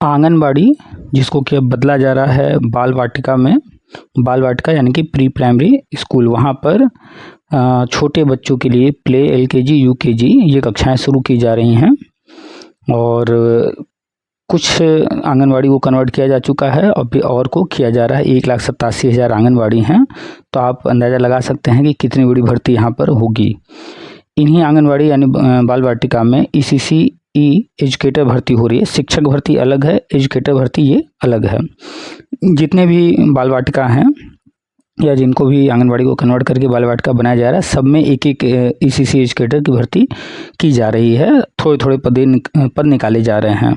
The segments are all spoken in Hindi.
आंगनबाड़ी जिसको कि अब बदला जा रहा है बाल वाटिका में, बाल वाटिका यानी कि प्री प्राइमरी स्कूल, वहाँ पर छोटे बच्चों के लिए प्ले LKG UKG ये कक्षाएं शुरू की जा रही हैं और कुछ आंगनबाड़ी को कन्वर्ट किया जा चुका है और को किया जा रहा है। 1,87,000 आंगनबाड़ी हैं, तो आप अंदाज़ा लगा सकते हैं कि कितनी बड़ी भर्ती यहाँ पर होगी। इन्हीं आंगनबाड़ी यानी बाल वाटिका में ECC एजुकेटर भर्ती हो रही है। शिक्षक भर्ती अलग है, एजुकेटर भर्ती ये अलग है। जितने भी बाल वाटिका हैं या जिनको भी आंगनबाड़ी को कन्वर्ट करके बाल वाटिका बनाया जा रहा है, सब में एक एक ECC एजुकेटर की भर्ती की जा रही है। थोड़े थोड़े पद निकाले जा रहे हैं।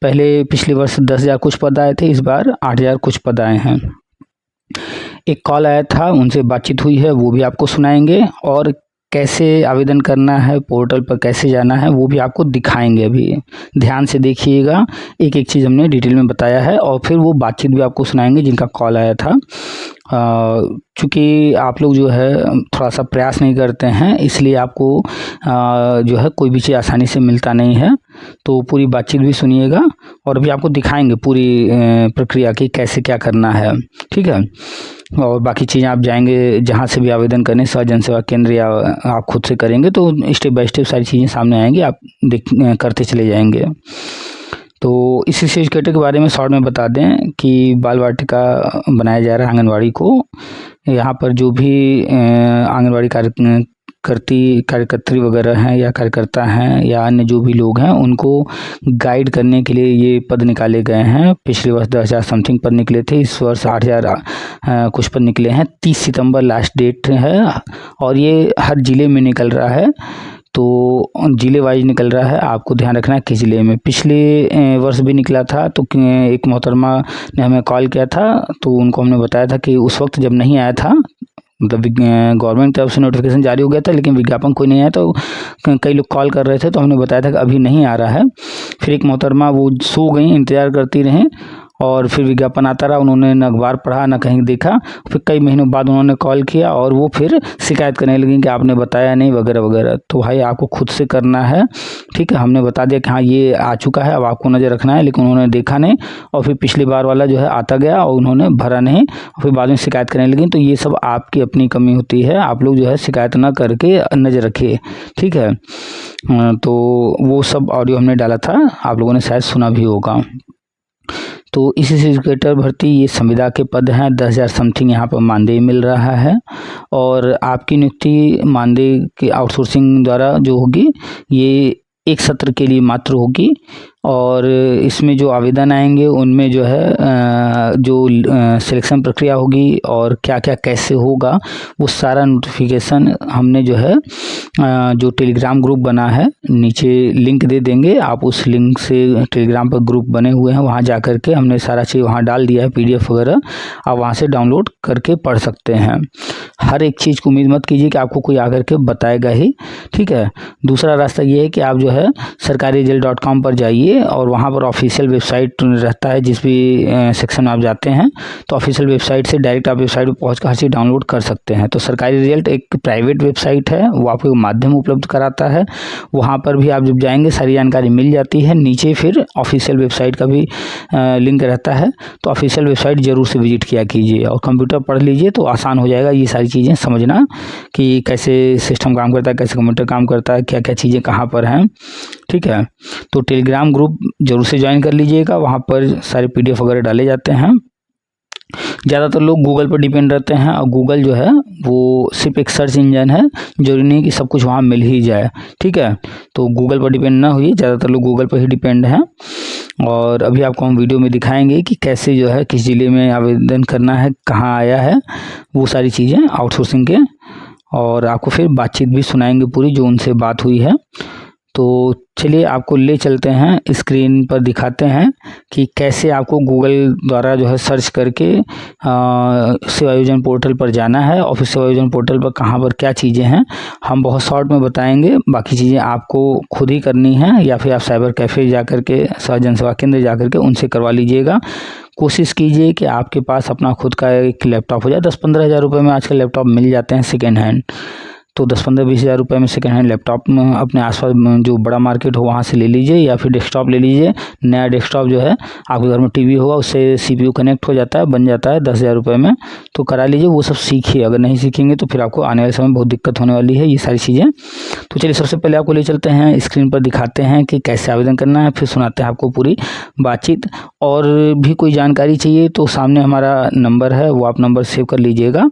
पहले पिछले वर्ष 10,000 कुछ पद आए थे, इस बार 8,000 कुछ पद आए हैं। एक कॉल आया था, उनसे बातचीत हुई है, वो भी आपको सुनाएंगे और कैसे आवेदन करना है, पोर्टल पर कैसे जाना है, वो भी आपको दिखाएंगे। अभी ध्यान से देखिएगा, एक एक चीज़ हमने डिटेल में बताया है और फिर वो बातचीत भी आपको सुनाएंगे जिनका कॉल आया था। चूँकि आप लोग जो है थोड़ा सा प्रयास नहीं करते हैं, इसलिए आपको जो है कोई भी चीज़ आसानी से मिलता नहीं है। तो पूरी बातचीत भी सुनिएगा और अभी आपको दिखाएंगे पूरी प्रक्रिया की कैसे क्या करना है, ठीक है। और बाकी चीज़ें आप जाएंगे जहाँ से भी आवेदन करने, जन सेवा केंद्र या आप खुद से करेंगे तो स्टेप बाय स्टेप सारी चीज़ें सामने आएंगी, आप करते चले जाएंगे। तो इस एजुकेटर के बारे में शॉर्ट में बता दें कि बाल वाटिका बनाया जा रहा है आंगनबाड़ी को। यहाँ पर जो भी आंगनबाड़ी कार्यकर्त्री वगैरह हैं या कार्यकर्ता हैं या अन्य जो भी लोग हैं, उनको गाइड करने के लिए ये पद निकाले गए हैं। पिछले वर्ष 10,000 समथिंग पद निकले थे, इस वर्ष 8,000 कुछ पद निकले हैं। 30 सितंबर लास्ट डेट है और ये हर ज़िले में निकल रहा है, तो ज़िले वाइज निकल रहा है। आपको ध्यान रखना है किस ज़िले में। पिछले वर्ष भी निकला था, तो एक मोहतरमा ने हमें कॉल किया था, तो उनको हमने बताया था कि उस वक्त जब नहीं आया था, मतलब गवर्नमेंट की तरफ से नोटिफिकेशन जारी हो गया था लेकिन विज्ञापन कोई नहीं आया, तो कई लोग कॉल कर रहे थे, तो हमने बताया था कि अभी नहीं आ रहा है। फिर एक मोहतरमा वो सो गई, इंतज़ार करती रहें और फिर विज्ञापन आता रहा, उन्होंने न अखबार पढ़ा न कहीं देखा। फिर कई महीनों बाद उन्होंने कॉल किया और वो फिर शिकायत करने लगी कि आपने बताया नहीं वगैरह वगैरह। तो भाई आपको खुद से करना है, ठीक है। हमने बता दिया कि हाँ ये आ चुका है, अब आपको नज़र रखना है, लेकिन उन्होंने देखा नहीं और फिर पिछली बार वाला जो है आता गया और उन्होंने भरा नहीं और फिर बाद में शिकायत करने लगी। तो ये सब आपकी अपनी कमी होती है, आप लोग जो है शिकायत ना करके नज़र रखिए, ठीक है। तो वो सब ऑडियो हमने डाला था, आप लोगों ने शायद सुना भी होगा। तो इस एजुकेटर भर्ती ये संविदा के पद हैं। 10,000 समथिंग यहाँ पर मानदेय मिल रहा है और आपकी नियुक्ति मानदेय की आउटसोर्सिंग द्वारा जो होगी ये एक सत्र के लिए मात्र होगी और इसमें जो आवेदन आएंगे उनमें जो है जो सिलेक्शन प्रक्रिया होगी और क्या क्या कैसे होगा वो सारा नोटिफिकेशन हमने जो है जो टेलीग्राम ग्रुप बना है, नीचे लिंक दे देंगे, आप उस लिंक से टेलीग्राम पर ग्रुप बने हुए हैं, वहाँ जा कर के हमने सारा चीज़ वहाँ डाल दिया है, PDF वगैरह आप वहाँ से डाउनलोड करके पढ़ सकते हैं। हर एक चीज़ को उम्मीद मत कीजिए कि आपको कोई आकर के बताएगा ही, ठीक है। दूसरा रास्ता ये है कि आप जो है sarkariresult.com पर जाइए और वहाँ पर ऑफिशियल वेबसाइट रहता है, जिस भी सेक्शन में आप जाते हैं तो ऑफिशियल वेबसाइट से डायरेक्ट आप वेबसाइट पर पहुँच कर हर चीज़ डाउनलोड कर सकते हैं। तो सरकारी रिजल्ट एक प्राइवेट वेबसाइट है, वो आपको माध्यम उपलब्ध कराता है, वहाँ पर भी आप जब जाएंगे सारी जानकारी मिल जाती है। नीचे फिर ऑफिशियल वेबसाइट का भी लिंक रहता है, तो ऑफिशियल वेबसाइट ज़रूर से विजिट किया कीजिए और कंप्यूटर पढ़ लीजिए, तो आसान हो जाएगा ये सारी चीज़ें समझना कि कैसे सिस्टम काम करता है, कैसे कंप्यूटर काम करता है, क्या क्या चीज़ें कहाँ पर हैं, ठीक है। तो टेलीग्राम ग्रुप जरूर से ज्वाइन कर लीजिएगा, वहाँ पर सारे PDF वगैरह डाले जाते हैं। ज़्यादातर लोग गूगल पर डिपेंड रहते हैं और गूगल जो है वो सिर्फ एक सर्च इंजन है, जरूरी नहीं कि सब कुछ वहाँ मिल ही जाए, ठीक है। तो गूगल पर डिपेंड ना होइए, ज़्यादातर लोग गूगल पर ही डिपेंड हैं। और अभी आपको हम वीडियो में दिखाएंगे कि कैसे जो है किस ज़िले में आवेदन करना है, कहाँ आया है, वो सारी चीज़ें आउटसोर्सिंग के, और आपको फिर बातचीत भी सुनाएंगे पूरी जो उनसे बात हुई है। तो चलिए आपको ले चलते हैं, स्क्रीन पर दिखाते हैं कि कैसे आपको गूगल द्वारा जो है सर्च करके सेवा योजना पोर्टल पर जाना है और फिर सेवा योजना पोर्टल पर कहाँ पर क्या चीज़ें हैं हम बहुत शॉर्ट में बताएंगे, बाकी चीज़ें आपको खुद ही करनी है या फिर आप साइबर कैफ़े जा कर के जन सेवा केंद्र जा कर के उनसे करवा लीजिएगा। कोशिश कीजिए कि आपके पास अपना खुद का एक लैपटॉप हो जाए। 10-15 हज़ार रुपये में आजकल लैपटॉप मिल जाते हैं सेकेंड हैंड, तो 10-15-20 हज़ार रुपये में सेकेंड हैंड लैपटॉप अपने आसपास जो बड़ा मार्केट हो वहाँ से ले लीजिए, या फिर डेस्कटॉप ले लीजिए। नया डेस्कटॉप जो है आपके घर में टीवी होगा उससे CPU कनेक्ट हो जाता है, बन जाता है 10,000 रुपये में, तो करा लीजिए। वो सब सीखिए, अगर नहीं सीखेंगे तो फिर आपको आने वाले समय में बहुत दिक्कत होने वाली है ये सारी चीज़ें। तो चलिए सबसे पहले आपको ले चलते हैं, स्क्रीन पर दिखाते हैं कि कैसे आवेदन करना है, फिर सुनाते हैं आपको पूरी बातचीत। और भी कोई जानकारी चाहिए तो सामने हमारा नंबर है, वो आप नंबर सेव कर लीजिएगा,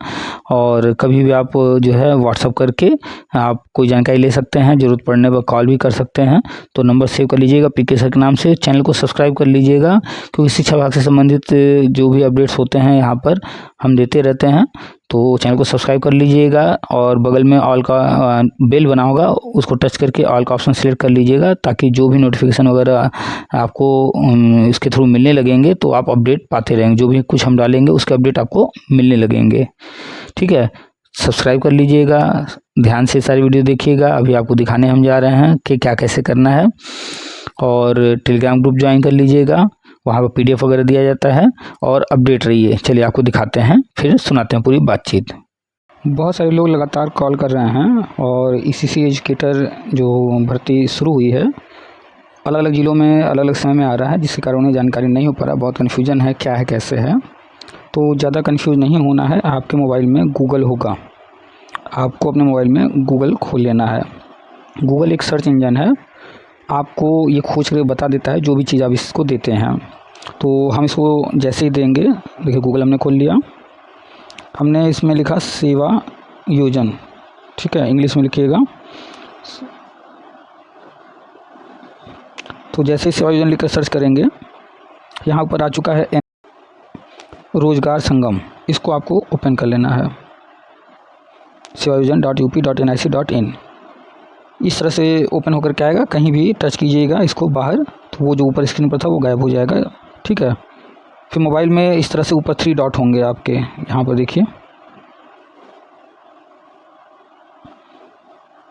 और कभी भी आप जो है व्हाट्सअप करके आप कोई जानकारी ले सकते हैं, ज़रूरत पड़ने पर कॉल भी कर सकते हैं। तो नंबर सेव कर लीजिएगा PK सर के नाम से। चैनल को सब्सक्राइब कर लीजिएगा, क्योंकि शिक्षा विभाग से संबंधित जो भी अपडेट्स होते हैं यहाँ पर हम देते रहते हैं। तो चैनल को सब्सक्राइब कर लीजिएगा, और बगल में ऑल का बेल बना होगा उसको टच करके ऑल का ऑप्शन सेलेक्ट कर लीजिएगा, ताकि जो भी नोटिफिकेशन वगैरह आपको इसके थ्रू मिलने लगेंगे तो आप अपडेट पाते रहेंगे, जो भी कुछ हम डालेंगे उसके अपडेट आपको मिलने लगेंगे। ठीक है, सब्सक्राइब कर लीजिएगा, ध्यान से सारी वीडियो देखिएगा। अभी आपको दिखाने हम जा रहे हैं कि क्या कैसे करना है। और टेलीग्राम ग्रुप ज्वाइन कर लीजिएगा, वहाँ पर PDF वगैरह दिया जाता है, और अपडेट रहिए। चलिए आपको दिखाते हैं, फिर सुनाते हैं पूरी बातचीत। बहुत सारे लोग लगातार कॉल कर रहे हैं, और ECC एजुकेटर जो भर्ती शुरू हुई है अलग अलग ज़िलों में अलग अलग समय में आ रहा है, जिसके कारण उन्हें जानकारी नहीं हो पा रहा, बहुत कन्फ्यूजन है क्या है कैसे है। तो ज़्यादा कन्फ्यूज नहीं होना है, आपके मोबाइल में गूगल होगा, आपको अपने मोबाइल में गूगल खोल लेना है। गूगल एक सर्च इंजन है, आपको ये खोज कर बता देता है जो भी चीज़ आप इसको देते हैं। तो हम इसको जैसे ही देंगे, देखिए गूगल हमने खोल लिया, हमने इसमें लिखा सेवा योजन, ठीक है, इंग्लिश में लिखिएगा। तो जैसे ही सेवा योजन लिखकर सर्च करेंगे, यहाँ ऊपर आ चुका है रोजगार संगम, इसको आपको ओपन कर लेना है, sevayojan.up.nic.in। इस तरह से ओपन होकर के आएगा, कहीं भी टच कीजिएगा इसको बाहर तो वो जो ऊपर स्क्रीन पर था वो गायब हो जाएगा। ठीक है, फिर मोबाइल में इस तरह से ऊपर 3 डॉट होंगे आपके, यहाँ पर देखिए,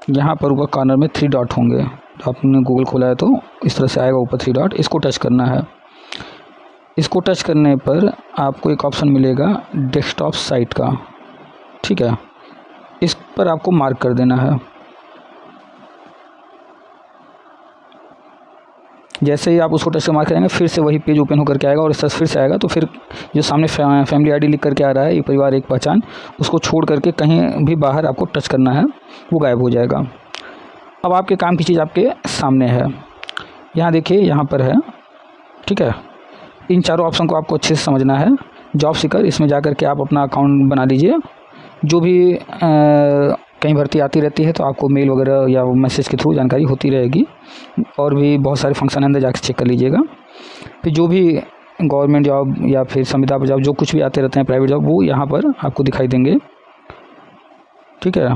यहाँ पर ऊपर कॉर्नर में 3 डॉट होंगे। तो आपने गूगल खोला है तो इस तरह से आएगा ऊपर 3 डॉट, इसको टच करना है। इसको टच करने पर आपको एक ऑप्शन मिलेगा डेस्कटॉप साइट का, ठीक है, इस पर आपको मार्क कर देना है। जैसे ही आप उसको टच से मार्क करेंगे, फिर से वही पेज ओपन होकर के आएगा, और इस तरह फिर से आएगा। तो फिर जो सामने फैमिली ID लिख करके आ रहा है, ये परिवार एक पहचान, उसको छोड़ करके कहीं भी बाहर आपको टच करना है, वो गायब हो जाएगा। अब आपके काम की चीज़ आपके सामने है, यहाँ देखिए, यहाँ पर है, ठीक है। इन चारों ऑप्शन को आपको अच्छे से समझना है। जॉब सीकर, इसमें जा कर के आप अपना अकाउंट बना लीजिए। जो भी कहीं भर्ती आती रहती है तो आपको मेल वगैरह या मैसेज के थ्रू जानकारी होती रहेगी, और भी बहुत सारे फंक्शन अंदर जाकर चेक कर लीजिएगा। फिर जो भी गवर्नमेंट जॉब या फिर संविदा पर जॉब, जो कुछ भी आते रहते हैं प्राइवेट जॉब, वो यहाँ पर आपको दिखाई देंगे, ठीक है।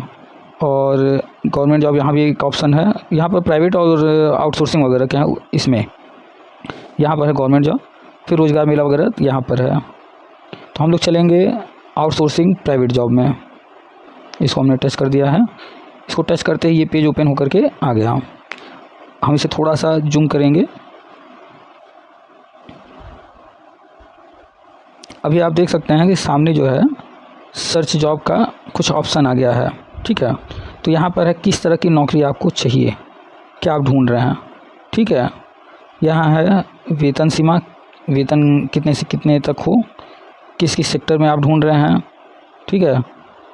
और गवर्नमेंट जॉब यहाँ भी एक ऑप्शन है, यहाँ पर प्राइवेट और आउटसोर्सिंग वगैरह क्या है इसमें, यहाँ पर है गवर्नमेंट जॉब। फिर रोज़गार मेला वगैरह यहाँ पर है। तो हम लोग चलेंगे आउटसोर्सिंग प्राइवेट जॉब में, इसको हमने टच कर दिया है। इसको टच करते ही ये पेज ओपन होकर के आ गया। हम इसे थोड़ा सा जूम करेंगे। अभी आप देख सकते हैं कि सामने जो है सर्च जॉब का कुछ ऑप्शन आ गया है, ठीक है। तो यहाँ पर है किस तरह की नौकरी आपको चाहिए, क्या आप ढूंढ रहे हैं, ठीक है। यहाँ है वेतन सीमा, वेतन कितने से कितने तक हो, किस किस सेक्टर में आप ढूंढ रहे हैं, ठीक है।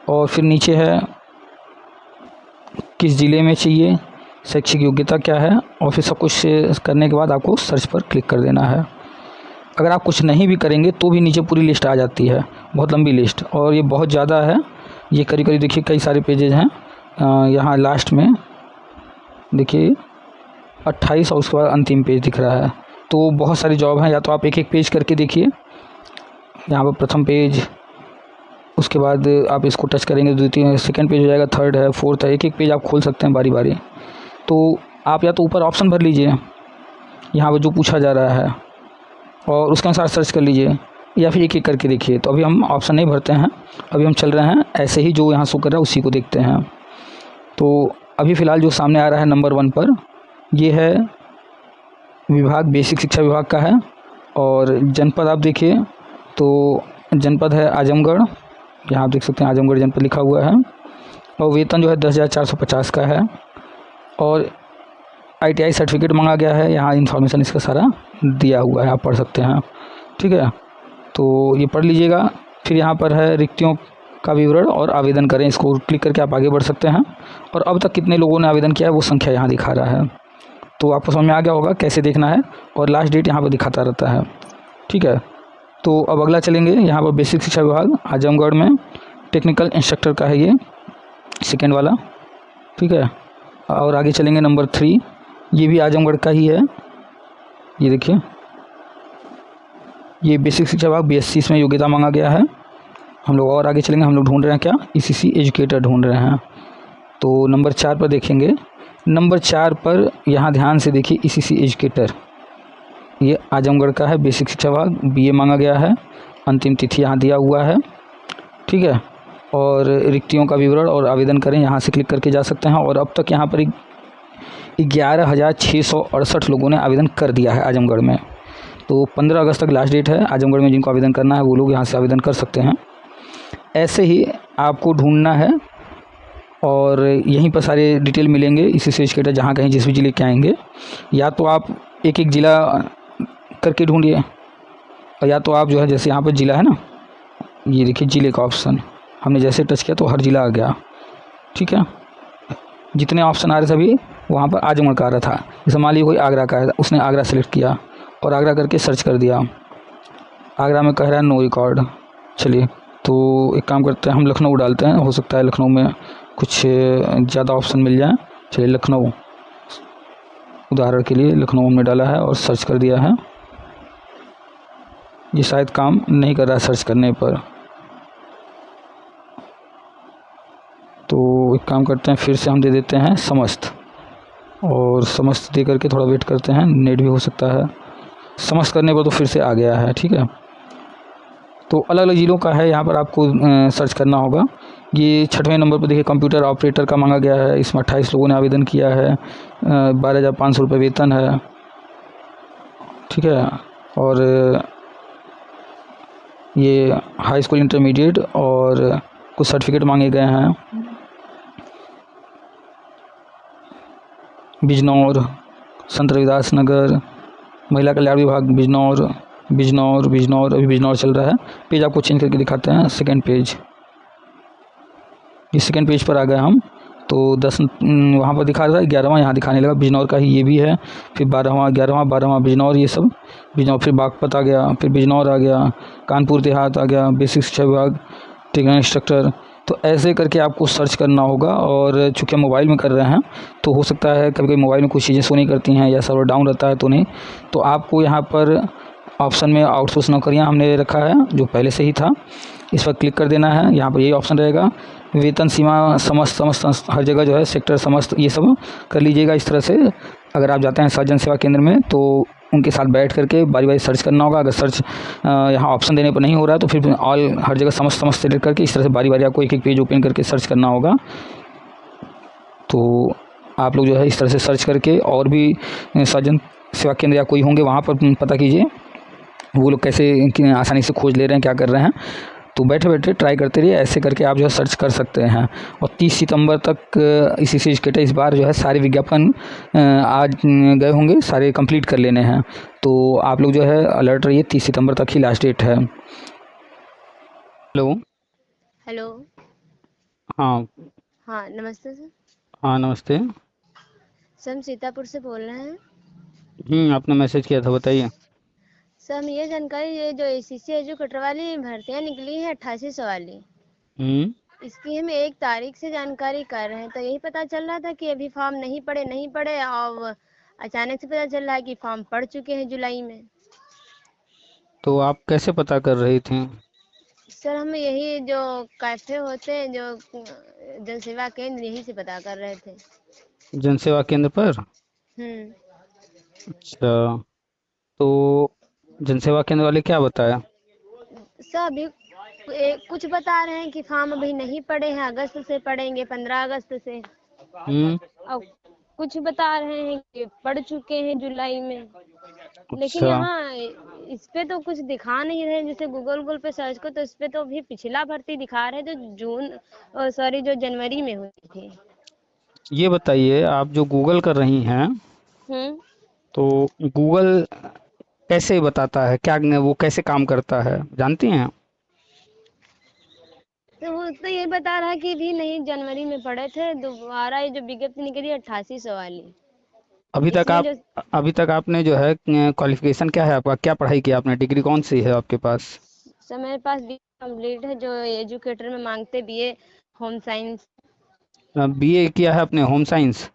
और फिर नीचे है किस ज़िले में चाहिए, शैक्षिक योग्यता क्या है, और फिर सब कुछ करने के बाद आपको सर्च पर क्लिक कर देना है। अगर आप कुछ नहीं भी करेंगे तो भी नीचे पूरी लिस्ट आ जाती है, बहुत लंबी लिस्ट, और ये बहुत ज़्यादा है। ये करीब करीब देखिए कई सारे पेजेज हैं। यहाँ लास्ट में देखिए 28 और उसके बाद अंतिम पेज दिख रहा है। तो बहुत सारी जॉब हैं, या तो आप एक एक पेज करके देखिए। यहाँ पर प्रथम पेज, उसके बाद आप इसको टच करेंगे, द्वितीय सेकंड पेज हो जाएगा, थर्ड है, फोर्थ है, एक एक पेज आप खोल सकते हैं बारी बारी। तो आप या तो ऊपर ऑप्शन भर लीजिए यहाँ पर जो पूछा जा रहा है, और उसके अनुसार सर्च कर लीजिए, या फिर एक एक करके देखिए। तो अभी हम ऑप्शन नहीं भरते हैं, अभी हम चल रहे हैं ऐसे ही, जो यहाँ शो कर रहा है उसी को देखते हैं। तो अभी फ़िलहाल जो सामने आ रहा है नंबर 1 पर, ये है विभाग, बेसिक शिक्षा विभाग का है। और जनपद आप देखिए, तो जनपद है आजमगढ़, यहाँ आप देख सकते हैं आजमगढ़ जनपद लिखा हुआ है। और वेतन जो है 10,450 का है। और ITI सर्टिफिकेट मांगा गया है, यहाँ इन्फॉर्मेशन इसका सारा दिया हुआ है, आप पढ़ सकते हैं। ठीक है, तो ये पढ़ लीजिएगा। फिर यहाँ पर है रिक्तियों का विवरण और आवेदन करें, इसको क्लिक करके आप आगे बढ़ सकते हैं। और अब तक कितने लोगों ने आवेदन किया है वो संख्या यहाँ दिखा रहा है, तो आपको समझ में आ गया होगा कैसे देखना है। और लास्ट डेट यहाँ पर दिखाता रहता है। ठीक है, तो अब अगला चलेंगे। यहाँ पर बेसिक शिक्षा विभाग आजमगढ़ में टेक्निकल इंस्ट्रक्टर का है ये, सेकेंड वाला। ठीक है, और आगे चलेंगे नंबर 3, ये भी आजमगढ़ का ही है। ये देखिए, ये बेसिक शिक्षा विभाग BSc इसमें योग्यता मांगा गया है। हम लोग और आगे चलेंगे, हम लोग ढूंढ रहे हैं क्या, ECC एजुकेटर ढूंढ रहे हैं। तो नंबर 4 पर देखेंगे। नंबर 4 पर यहाँ ध्यान से देखिए, ECC एजुकेटर, ये आजमगढ़ का है, बेसिक शिक्षा विभाग, BA मांगा गया है। अंतिम तिथि यहाँ दिया हुआ है। ठीक है, और रिक्तियों का विवरण और आवेदन करें, यहाँ से क्लिक करके जा सकते हैं। और अब तक यहाँ पर 11,668 लोगों ने आवेदन कर दिया है आजमगढ़ में। तो 15 अगस्त तक लास्ट डेट है। आजमगढ़ में जिनको आवेदन करना है वो लोग यहाँ से आवेदन कर सकते हैं। ऐसे ही आपको ढूंढना है और यहीं पर सारे डिटेल मिलेंगे इसी से एजुकेटर, जहाँ कहीं जिस भी ज़िले के आएंगे। या तो आप एक एक ज़िला करके ढूंढिए, और या तो आप जो है, जैसे यहाँ पर ज़िला है ना, ये देखिए ज़िले का ऑप्शन हमने जैसे टच किया तो हर ज़िला आ गया। ठीक है, जितने ऑप्शन आ रहे सभी वहाँ पर आजमगढ़ का आ रहा था। जैसे मान लीजिए कोई आगरा का है, उसने आगरा सेलेक्ट किया और आगरा करके सर्च कर दिया। आगरा में कह रहा है नो रिकॉर्ड। चलिए, तो एक काम करते हैं, हम लखनऊ डालते हैं, हो सकता है लखनऊ में कुछ ज़्यादा ऑप्शन मिल जाए। चलिए, लखनऊ, उदाहरण के लिए लखनऊ हमने डाला है और सर्च कर दिया है। ये शायद काम नहीं कर रहा है सर्च करने पर, तो एक काम करते हैं, फिर से हम दे देते हैं समस्त, और समस्त दे करके थोड़ा वेट करते हैं, नेट भी हो सकता है। समस्त करने पर तो फिर से आ गया है। ठीक है, तो अलग अलग ज़िलों का है, यहाँ पर आपको सर्च करना होगा। ये 6वें नंबर पर देखिए, कंप्यूटर ऑपरेटर का मांगा गया है। इसमें 28 लोगों ने आवेदन किया है। 12,500 रुपये वेतन है। ठीक है, और ये हाई स्कूल इंटरमीडिएट और कुछ सर्टिफिकेट मांगे गए हैं। बिजनौर, संत रविदास नगर, महिला कल्याण विभाग बिजनौर, बिजनौर बिजनौर अभी बिजनौर चल रहा है। पेज आपको चेंज करके दिखाते हैं, सेकंड पेज। इस सेकंड पेज पर आ गए हम, तो 10 वहाँ पर दिखा रहा है, 11वां यहाँ दिखाने लगा, बिजनौर का ही ये भी है। फिर 12वां 11वां 12वां बिजनौर, ये सब बिजनौर। फिर बागपत आ गया, फिर बिजनौर आ गया, कानपुर देहात आ गया, बेसिक शिक्षा विभाग, टेक्निकल इंस्ट्रक्टर। तो ऐसे करके आपको सर्च करना होगा। और चूँकि हम मोबाइल में कर रहे हैं तो हो सकता है कभी कभी मोबाइल में कुछ चीज़ें शो नहीं करती हैं या सर्वर डाउन रहता है तो नहीं, तो आपको यहाँ पर ऑप्शन में आउटसोर्स नौकरियाँ हमने रखा है जो पहले से ही था, इस पर क्लिक कर देना है। यहाँ पर यही ऑप्शन रहेगा, वेतन सीमा समस्त हर जगह जो है सेक्टर समस्त, ये सब कर लीजिएगा। इस तरह से अगर आप जाते हैं जन सेवा केंद्र में तो उनके साथ बैठ करके बारी बारी सर्च करना होगा। अगर सर्च यहाँ ऑप्शन देने पर नहीं हो रहा है तो फिर ऑल हर जगह समस्त सेलेक्ट करके इस तरह से बारी बारी आपको एक एक पेज ओपन करके सर्च करना होगा। तो आप लोग जो है इस तरह से सर्च करके, और भी जन सेवा केंद्र या कोई होंगे वहाँ पर पता कीजिए वो लोग कैसे आसानी से खोज ले रहे हैं, क्या कर रहे हैं। तो बैठे बैठे ट्राई करते रहिए, ऐसे करके आप जो है सर्च कर सकते हैं। और 30 सितंबर तक इसी से एजुकेटर इस बार जो है सारे विज्ञापन आज गए होंगे, सारे कंप्लीट कर लेने हैं। तो आप लोग जो है अलर्ट रहिए, 30 सितंबर तक ही लास्ट डेट है। हेलो। हेलो। हाँ। हाँ, नमस्ते सर। हाँ, नमस्ते। सर, हम सीतापुर से बोल रहे हैं। आपने मैसेज किया था, बताइए। सर, हम ये जानकारी, ये जो ACC एजुकेटर वाली भर्तियाँ निकली हैं 8800 वाली, हम्म इसकी हम 1 तारीख से जानकारी कर रहे हैं, तो यही पता चल रहा था कि अभी फॉर्म नहीं पड़े, और अचानक से पता चल रहा है कि फॉर्म पड़ चुके हैं जुलाई में। तो आप कैसे पता कर रही थी? सर, हम यही जो कैफे होते हैं, जो जनसेवा केंद्र, यहीं से पता कर रहे थे। जनसेवा केंद्र पर? हम्म। अच्छा, तो जनसेवा केंद्र वाले क्या बताया? सर, अभी कुछ बता रहे हैं कि फॉर्म अभी नहीं पड़े हैं, अगस्त से पड़ेंगे, 15 अगस्त से। हम्म और कुछ बता रहे हैं कि पढ़ चुके हैं जुलाई में। लेकिन अच्छा। यहाँ इस पे तो कुछ दिखा नहीं रहे, जैसे गूगल पे सर्च को, तो इस पे तो अभी पिछला भर्ती दिखा रहे जो जो जनवरी में हुई थी। ये बताइए, आप जो गूगल कर रही हैं, हम्म। तो गूगल कैसे बताता है, क्या वो कैसे काम करता है, जानती हैं? तो वो तो ये बता रहा कि भी नहीं, जनवरी में पढ़े थे, दोबारा ये जो विज्ञप्ति निकली 8800 वाली, अभी तक इसमें आप जो अभी तक आपने जो है क्वालिफिकेशन क्या है आपका, क्या पढ़ाई किया आपने, डिग्री कौन सी है आपके पास? सर मेरे पास बी कंप्लीट है, जो एजुकेटर में मांगते बीए होम साइंस। बीए किया है आपने, होम साइंस?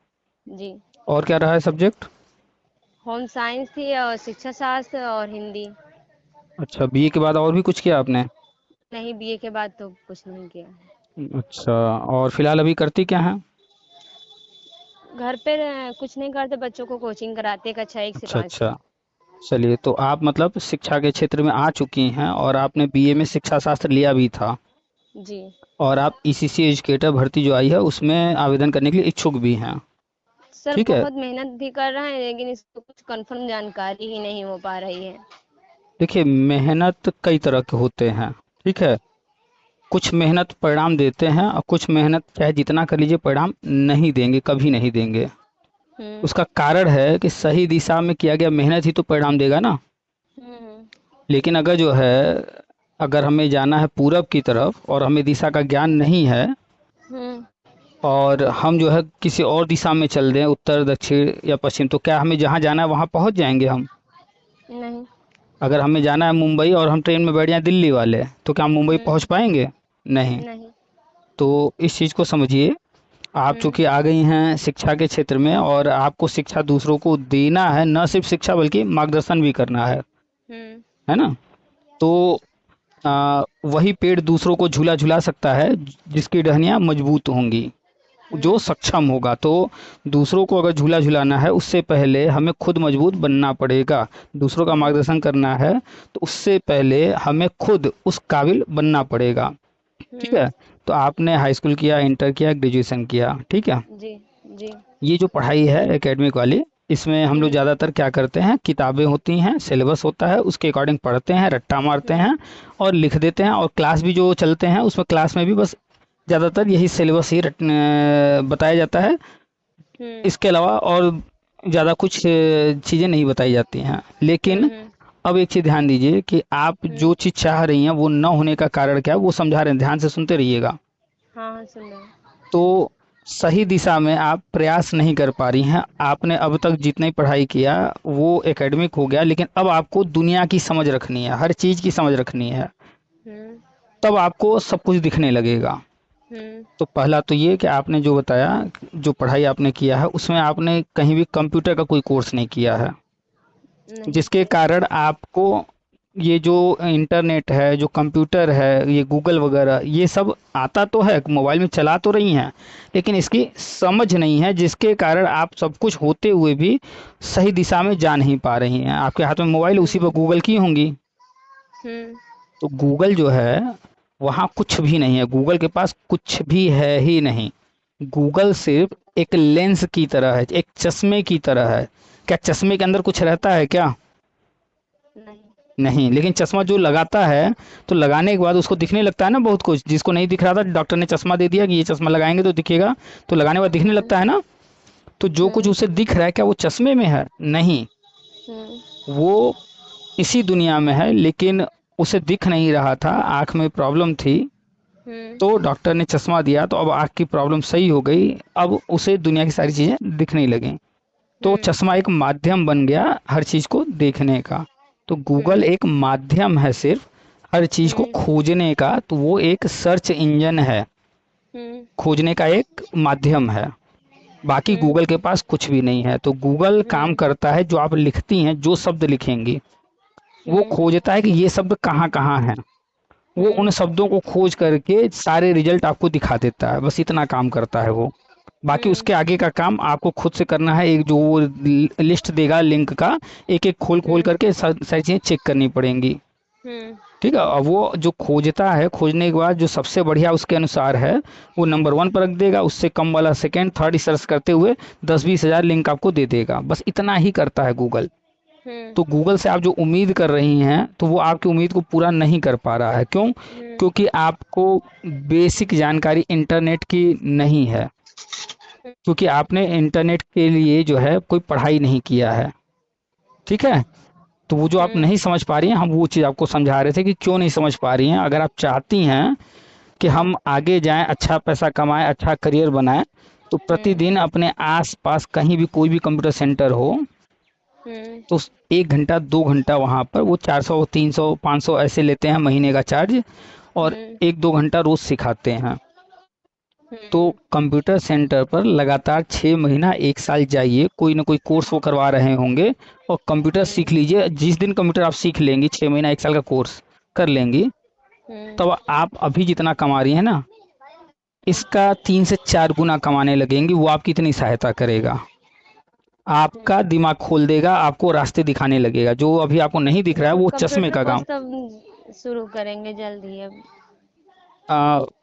जी। और क्या रहा है सब्जेक्ट? होम साइंस थी और शिक्षा शास्त्र और हिंदी। अच्छा, बीए के बाद और भी कुछ किया आपने? नहीं, बीए के बाद तो कुछ नहीं किया। अच्छा, और फिलहाल अभी करती क्या हैं? घर पे कुछ नहीं करते, बच्चों को कोचिंग कराते कक्षा 1 से अच्छा 5 की। अच्छा, चलिए, तो आप मतलब शिक्षा के क्षेत्र में आ चुकी हैं और आपने बीए में शिक्षा शास्त्र लिया भी था, जी। और आप ईसीसी एजुकेटर भर्ती जो आई है उसमें आवेदन करने के लिए इच्छुक भी हैं। सर ठीक है, बहुत मेहनत भी कर रहे हैं, लेकिन इसको कुछ कंफर्म जानकारी ही नहीं हो पा रही है। देखिए, मेहनत कई तरह के होते हैं। ठीक है, कुछ मेहनत परिणाम देते हैं और कुछ मेहनत चाहे जितना कर लीजिए परिणाम नहीं देंगे, कभी नहीं देंगे। हम्म। उसका कारण है कि सही दिशा में किया गया मेहनत ही तो परिणाम देगा ना। हम्म। लेकिन अगर जो है, अगर हमें जाना है पूरब की तरफ और हमें दिशा का ज्ञान नहीं है, हम्म। और हम जो है किसी और दिशा में चल दें, उत्तर दक्षिण या पश्चिम, तो क्या हमें जहाँ जाना है वहाँ पहुँच जाएंगे हम? नहीं। अगर हमें जाना है मुंबई और हम ट्रेन में बैठ जाएं दिल्ली वाले, तो क्या हम मुंबई हम्म। पहुँच पाएंगे? नहीं। नहीं। तो इस चीज़ को समझिए। आप हम्म। चूंकि आ गई हैं शिक्षा के क्षेत्र में और आपको शिक्षा दूसरों को देना है, न सिर्फ शिक्षा बल्कि मार्गदर्शन भी करना हम्म। है ना? तो वही पेड़ दूसरों को झूला झुला सकता है जिसकी टहनियाँ मजबूत होंगी, जो हम्म। सक्षम होगा। तो दूसरों को अगर झूला झुलाना है, उससे पहले हमें खुद मजबूत बनना पड़ेगा। दूसरों का हम्म। मार्गदर्शन करना है तो उससे पहले हमें खुद उस काबिल बनना पड़ेगा। ठीक हम्म। है, तो आपने हाई स्कूल किया, इंटर किया, ग्रेजुएशन किया, ठीक है। जी। जी। ये जो पढ़ाई है एकेडमिक वाली, इसमें हम लोग हम्म। ज़्यादातर क्या करते हैं, किताबें होती हैं, सिलेबस होता है, उसके अकॉर्डिंग पढ़ते हैं, रट्टा मारते हम्म। हैं और लिख देते हैं। और क्लास भी जो चलते हैं उसमें, क्लास में भी बस ज़्यादातर यही सिलेबस ही बताया जाता है। हम्म। इसके अलावा और ज़्यादा कुछ चीज़ें नहीं बताई जाती हैं। लेकिन हम्म। अब एक चीज़ ध्यान दीजिए कि आप हम्म। जो चीज़ चाह रही हैं वो न होने का कारण क्या है, वो समझा रहे हैं, ध्यान से सुनते रहिएगा। हाँ हाँ, सुन रहे हैं। तो सही दिशा में आप प्रयास नहीं कर पा रही हैं। आपने अब तक जितनी पढ़ाई किया वो एकेडमिक हो गया, लेकिन अब आपको दुनिया की समझ रखनी है, हर चीज़ की समझ रखनी है। हम्म। तब आपको सब कुछ दिखने लगेगा। हम्म। तो पहला तो ये कि आपने जो बताया, जो पढ़ाई आपने किया है उसमें आपने कहीं भी कंप्यूटर का कोई कोर्स नहीं किया है, नहीं। जिसके कारण आपको ये जो इंटरनेट है, जो कंप्यूटर है, ये गूगल वगैरह, ये सब आता तो है, मोबाइल में चला तो रही हैं, लेकिन इसकी समझ नहीं है, जिसके कारण आप सब कुछ होते हुए भी सही दिशा में जा नहीं पा रही हैं। आपके हाथ में मोबाइल, उसी पर हम्म। गूगल की होंगी। हम्म। तो गूगल जो है वहाँ कुछ भी नहीं है, गूगल के पास कुछ भी है ही नहीं। गूगल सिर्फ एक लेंस की तरह है, एक चश्मे की तरह है। क्या चश्मे के अंदर कुछ रहता है क्या? नहीं। नहीं। लेकिन चश्मा जो लगाता है, तो लगाने के बाद उसको दिखने लगता है ना बहुत कुछ, जिसको नहीं दिख रहा था डॉक्टर ने चश्मा दे दिया कि ये चश्मा लगाएंगे तो दिखेगा, तो लगाने के बाद दिखने हम्म। लगता है ना। तो जो कुछ हम्म। उसे दिख रहा है, क्या वो चश्मे में है? नहीं। हम्म। वो इसी दुनिया में है, लेकिन उसे दिख नहीं रहा था, आँख में प्रॉब्लम थी, हम्म। तो डॉक्टर ने चश्मा दिया, तो अब आँख की प्रॉब्लम सही हो गई, अब उसे दुनिया की सारी चीज़ें दिखने लगी। तो हम्म। चश्मा एक माध्यम बन गया हर चीज़ को देखने का। तो गूगल हम्म। एक माध्यम है सिर्फ हर चीज़ को हम्म। खोजने का, तो वो एक सर्च इंजन है, हम्म। खोजने का एक माध्यम है। बाकी हम्म। गूगल के पास कुछ भी नहीं है। तो गूगल काम हम्म। करता है, जो आप लिखती हैं, जो शब्द लिखेंगी, वो हम्म। खोजता है कि ये शब्द कहाँ कहाँ है। वो हम्म। उन शब्दों को खोज करके सारे रिजल्ट आपको दिखा देता है, बस इतना काम करता है वो। बाकी हम्म। उसके आगे का काम आपको खुद से करना है। एक जो वो लिस्ट देगा लिंक का, एक एक खोल खोल हम्म। करके सारी चीज़ें चेक करनी पड़ेंगी। हम्म। ठीक है, और वो जो खोजता है, खोजने के बाद जो सबसे बढ़िया उसके अनुसार है, वो नंबर 1 पर रख देगा, उससे कम वाला सेकंड थर्ड सर्च करते हुए 10-20 हज़ार लिंक आपको दे देगा। बस इतना ही करता है गूगल। तो गूगल से आप जो उम्मीद कर रही हैं तो वो आपकी उम्मीद को पूरा नहीं कर पा रहा है। क्यों? क्योंकि आपको बेसिक जानकारी इंटरनेट की नहीं है, क्योंकि आपने इंटरनेट के लिए जो है कोई पढ़ाई नहीं किया है। ठीक है, तो वो जो आप नहीं समझ पा रही हैं, हम वो चीज़ आपको समझा रहे थे कि क्यों नहीं समझ पा रही हैं। अगर आप चाहती हैं कि हम आगे जाएं, अच्छा पैसा कमाएं, अच्छा करियर बनाएं, तो प्रतिदिन अपने आसपास कहीं भी कोई भी कंप्यूटर सेंटर हो तो 1 घंटा 2 घंटा वहाँ पर वो 400 300 500 ऐसे लेते हैं महीने का चार्ज, और 1-2 घंटा रोज सिखाते हैं। तो कंप्यूटर सेंटर पर लगातार 6 महीना 1 साल जाइए, कोई ना कोई कोर्स वो करवा रहे होंगे, और कंप्यूटर सीख लीजिए। जिस दिन कंप्यूटर आप सीख लेंगी, 6 महीना 1 साल का कोर्स कर लेंगी, तब आप अभी जितना कमा रही हैं ना, इसका 3 से 4 गुना कमाने लगेंगी। वो आपकी इतनी सहायता करेगा, आपका दिमाग खोल देगा, आपको रास्ते दिखाने लगेगा। जो अभी आपको नहीं दिख रहा है वो चश्मे कंप्यूटर का काम। कोर्स तब शुरू करेंगे जल्दी अब।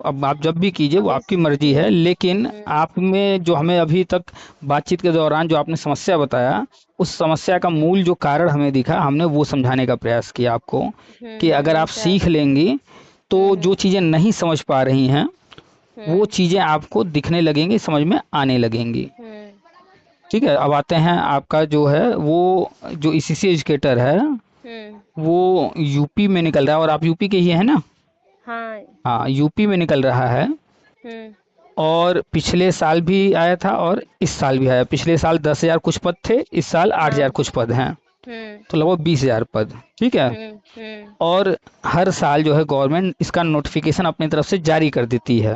अब आप जब भी कीजिए, वो आपकी मर्जी है, लेकिन आप में जो हमें अभी तक बातचीत के दौरान जो आपने समस्या बताया, उस समस्या का मूल जो कारण हमें दिखा, हमने वो समझाने का प्रयास किया आपको कि अगर आप सीख लेंगी तो जो चीज़ें नहीं समझ पा रही हैं वो चीज़ें आपको दिखने लगेंगी, समझ में आने लगेंगी। ठीक है, अब आते हैं आपका जो है वो जो ईसीसी एजुकेटर है वो यूपी में निकल रहा है, और आप यूपी के ही है ना? हाँ। हाँ, यूपी में निकल रहा है, और पिछले साल भी आया था और इस साल भी आया। पिछले साल 10,000 कुछ पद थे, इस साल 8,000 कुछ पद हैं, तो लगभग 20,000 पद। ठीक है, और हर साल जो है गवर्नमेंट इसका नोटिफिकेशन अपनी तरफ से जारी कर देती है।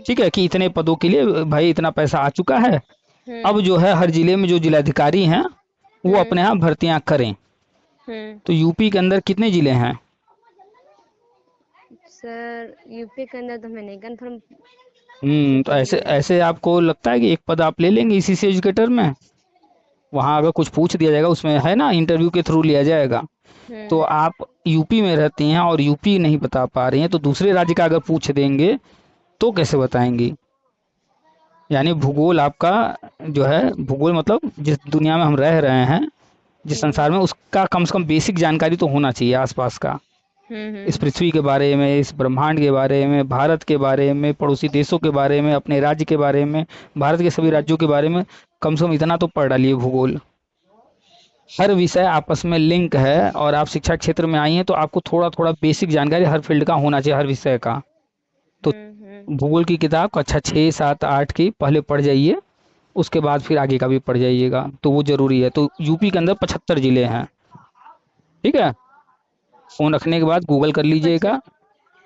ठीक है, कि इतने पदों के लिए भाई इतना पैसा आ चुका है। अब जो है हर जिले में जो जिलाधिकारी हैं वो अपने यहाँ भर्तियां करें। तो यूपी के अंदर कितने जिले हैं? सर यूपी के अंदर तो हमें नहीं कंफर्म। तो ऐसे ऐसे आपको लगता है कि एक पद आप ले लेंगे इसी से एजुकेटर में? वहाँ अगर कुछ पूछ दिया जाएगा, उसमें है ना, इंटरव्यू के थ्रू लिया जाएगा। तो आप यूपी में रहती हैं और यूपी नहीं बता पा रही हैं, तो दूसरे राज्य का अगर पूछ देंगे तो कैसे बताएंगी? यानी भूगोल आपका जो है, भूगोल मतलब जिस दुनिया में हम रह रहे हैं, जिस संसार में, उसका कम से कम बेसिक जानकारी तो होना चाहिए आसपास का। इस पृथ्वी के बारे में, इस ब्रह्मांड के बारे में, भारत के बारे में, पड़ोसी देशों के बारे में, अपने राज्य के बारे में, भारत के सभी राज्यों के बारे में कम से कम इतना तो पढ़ डालिए भूगोल। हर विषय आपस में लिंक है, और आप शिक्षा क्षेत्र में आई हैं तो आपको थोड़ा थोड़ा बेसिक जानकारी हर फील्ड का होना चाहिए, हर विषय का। तो भूगोल की किताब कक्षा 6, 7, 8 की पहले पढ़ जाइए, उसके बाद फिर आगे का भी पढ़ जाइएगा, तो वो जरूरी है। तो यूपी के अंदर 75 जिले हैं। ठीक है, फोन रखने के बाद गूगल कर लीजिएगा।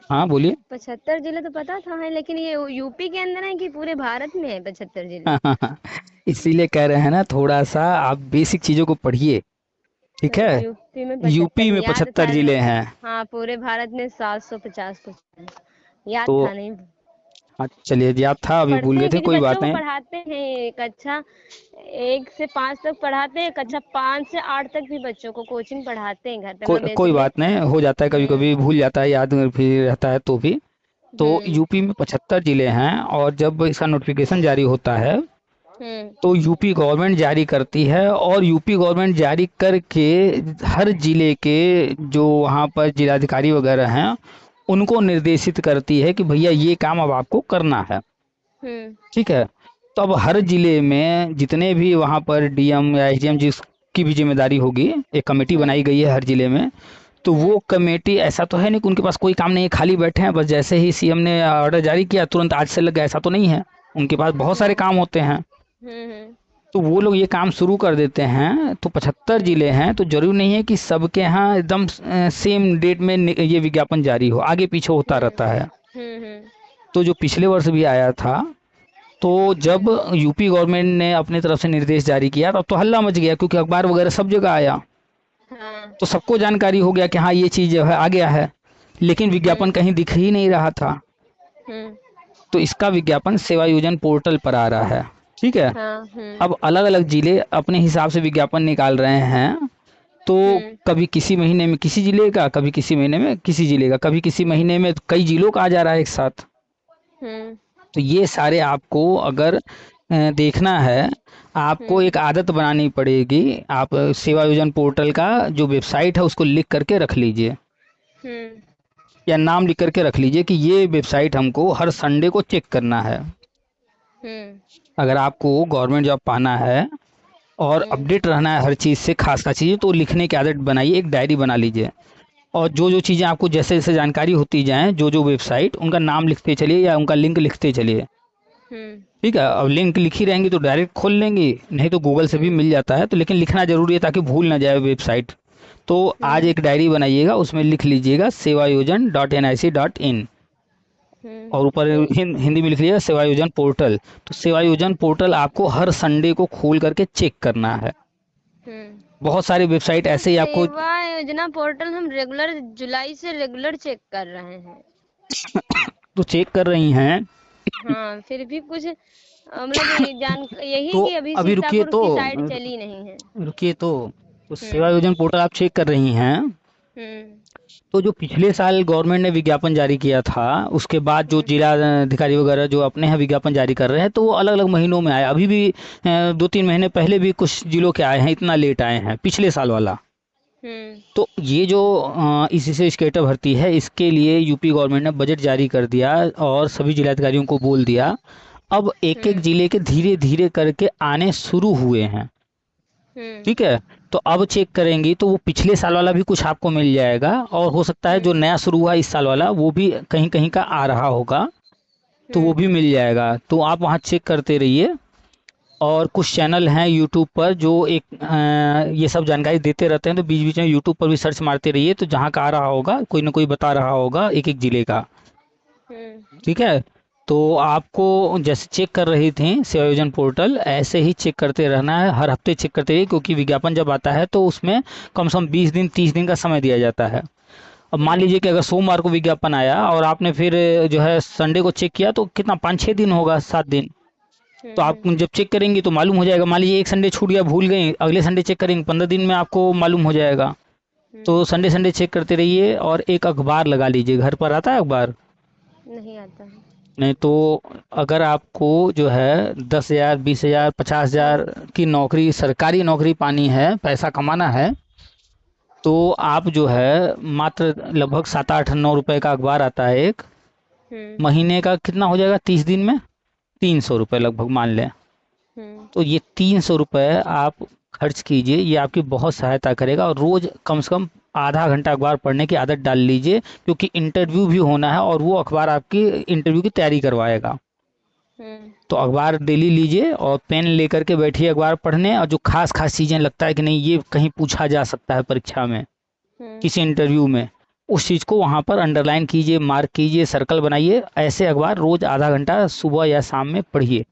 हाँ बोलिए। 75 जिले तो पता था है, लेकिन ये यूपी के अंदर है कि पूरे भारत में है 75 जिले? इसीलिए कह रहे हैं ना, थोड़ा सा आप बेसिक चीजों को पढ़िए। ठीक है, यूपी में 75 जिले हैं। हाँ, पूरे भारत में 750 कुछ है। याद तो था नहीं। हाँ चलिए, याद था, अभी भूल गए थे, कोई बात नहीं। पढ़ाते हैं कक्षा 1 से 5 तक पढ़ाते हैं, कक्षा 5 से 8 तक भी बच्चों को कोचिंग पढ़ाते हैं घर पे। कोई बात नहीं, हो जाता है, कभी कभी भूल जाता है, याद भी रहता है तो भी। तो यूपी में 75 जिले हैं, और जब इसका नोटिफिकेशन जारी होता है तो यूपी गवर्नमेंट जारी करती है, और यूपी गवर्नमेंट जारी करके हर जिले के जो वहाँ पर जिलाधिकारी वगैरह हैं उनको निर्देशित करती है कि भैया ये काम अब आपको करना है। ठीक है, तो अब हर जिले में जितने भी वहाँ पर डीएम या एसडीएम जिसकी भी जिम्मेदारी होगी, एक कमेटी बनाई गई है हर जिले में। तो वो कमेटी, ऐसा तो है नहीं कि उनके पास कोई काम नहीं है, खाली बैठे हैं बस, जैसे ही सीएम ने ऑर्डर जारी किया तुरंत आज से लग गया, ऐसा तो नहीं है। उनके पास बहुत सारे काम होते हैं, तो वो लोग ये काम शुरू कर देते हैं। तो 75 जिले हैं, तो जरूरी नहीं है कि सबके यहाँ एकदम सेम डेट में ये विज्ञापन जारी हो, आगे पीछे होता रहता है। तो जो पिछले वर्ष भी आया था, तो जब यूपी गवर्नमेंट ने अपनी तरफ से निर्देश जारी किया तब तो हल्ला मच गया, क्योंकि अखबार वगैरह सब जगह आया, तो सबको जानकारी हो गया कि हाँ ये चीज जो है आ गया है, लेकिन विज्ञापन कहीं दिख ही नहीं रहा था। तो इसका विज्ञापन सेवा योजन पोर्टल पर आ रहा है। ठीक है, अब अलग अलग जिले अपने हिसाब से विज्ञापन निकाल रहे हैं, तो कभी किसी महीने में किसी जिले का, कभी किसी महीने में किसी जिले का, कभी किसी महीने में कई जिलों का आ जा रहा है एक साथ। तो ये सारे आपको अगर देखना है, आपको एक आदत बनानी पड़ेगी। आप सेवा योजन पोर्टल का जो वेबसाइट है उसको लिख करके रख लीजिए, हम्म या नाम लिख करके रख लीजिए कि ये वेबसाइट हमको हर संडे को चेक करना है। हम्म अगर आपको गवर्नमेंट जॉब पाना है और हम्म अपडेट रहना है हर चीज़ से, खास खास चीज़ें, तो लिखने की आदत बनाइए, एक डायरी बना लीजिए। और जो जो चीज़ें आपको जैसे जैसे जानकारी होती जाए, जो जो वेबसाइट, उनका नाम लिखते चलिए या उनका लिंक लिखते चलिए। हम्म ठीक है, अब लिंक लिखी रहेंगी तो डायरेक्ट खोल लेंगी, नहीं तो गूगल से भी हम्म मिल जाता है, तो लेकिन लिखना जरूरी है ताकि भूल ना जाए वेबसाइट। तो आज हम्म एक डायरी बनाइएगा, उसमें लिख लीजिएगा sevayojan.nic.in, और ऊपर हिंदी में लिख लीजिएगा सेवा योजन पोर्टल। तो सेवा योजन पोर्टल आपको हर संडे को खोल करके चेक करना है। हम्म बहुत सारी वेबसाइट तो ऐसे ही आपको सेवा योजना पोर्टल हम रेगुलर जुलाई से रेगुलर चेक कर रहे हैं। तो चेक कर रही हैं। हाँ, फिर भी कुछ मतलब ये जान यही तो कि अभी अभी रुकिए, सीतापुर तो की साइड चली नहीं है। रुकिए तो सेवा हम्म योजन पोर्टल आप चेक कर रही हैं। हम्म तो जो पिछले साल गवर्नमेंट ने विज्ञापन जारी किया था, उसके बाद जो हम्म जिला अधिकारी वगैरह जो अपने यहाँ विज्ञापन जारी कर रहे हैं, तो वो अलग अलग महीनों में आए। अभी भी 2-3 महीने पहले भी कुछ जिलों के आए हैं, इतना लेट आए हैं पिछले साल वाला। हम्म तो ये जो इसी से स्केटर भर्ती है, इसके लिए यूपी गवर्नमेंट ने बजट जारी कर दिया और सभी जिलाधिकारियों को बोल दिया। अब एक एक हम्म जिले के धीरे धीरे करके आने शुरू हुए हैं। हम्म ठीक है, तो अब चेक करेंगी तो वो पिछले साल वाला भी कुछ आपको मिल जाएगा, और हो सकता है जो हम्म नया शुरू हुआ इस साल वाला वो भी कहीं कहीं का आ रहा होगा, तो वो हम्म भी मिल जाएगा। तो आप वहाँ चेक करते रहिए। और कुछ चैनल हैं यूट्यूब पर जो एक ये सब जानकारी देते रहते हैं, तो बीच बीच में यूट्यूब पर भी सर्च मारते रहिए, तो जहाँ का आ रहा होगा कोई ना कोई बता रहा होगा एक एक जिले का। हम्म ठीक है, तो आपको जैसे चेक कर रही थी सेवा योजन पोर्टल, ऐसे ही चेक करते रहना है, हर हफ्ते चेक करते रहिए, क्योंकि विज्ञापन जब आता है तो उसमें कम से कम 20 दिन 30 दिन का समय दिया जाता है। अब मान लीजिए कि अगर सोमवार को विज्ञापन आया और आपने फिर जो है संडे को चेक किया, तो कितना 5-6 दिन होगा, 7 दिन। तो आप हम्म जब चेक करेंगी तो मालूम हो जाएगा। मान लीजिए एक संडे छूट गया, भूल गई, अगले संडे चेक करेंगे, 15 दिन में आपको मालूम हो जाएगा। तो हम्म संडे संडे चेक करते रहिए, और एक अखबार लगा लीजिए। घर पर आता है अखबार? नहीं आता है। नहीं तो अगर आपको जो है 10,000 20,000 50,000 की नौकरी, सरकारी नौकरी पानी है, पैसा कमाना है, तो आप जो है मात्र लगभग 7-8-9 रुपए का अखबार आता है एक, हम्म महीने का कितना हो जाएगा 30 दिन में? 300 रुपये लगभग मान लें। हम्म तो ये 300 रुपये आप खर्च कीजिए, ये आपकी बहुत सहायता करेगा। और रोज कम से कम आधा घंटा अखबार पढ़ने की आदत डाल लीजिए, क्योंकि इंटरव्यू भी होना है और वो अखबार आपकी इंटरव्यू की तैयारी करवाएगा। हम्म तो अखबार डेली लीजिए और पेन लेकर के बैठिए अखबार पढ़ने, और जो खास खास चीज़ें लगता है कि नहीं ये कहीं पूछा जा सकता है परीक्षा में, हम्म किसी इंटरव्यू में, उस चीज़ को वहाँ पर अंडरलाइन कीजिए, मार्क कीजिए, सर्कल बनाइए। ऐसे अखबार रोज आधा घंटा सुबह या शाम में पढ़िए।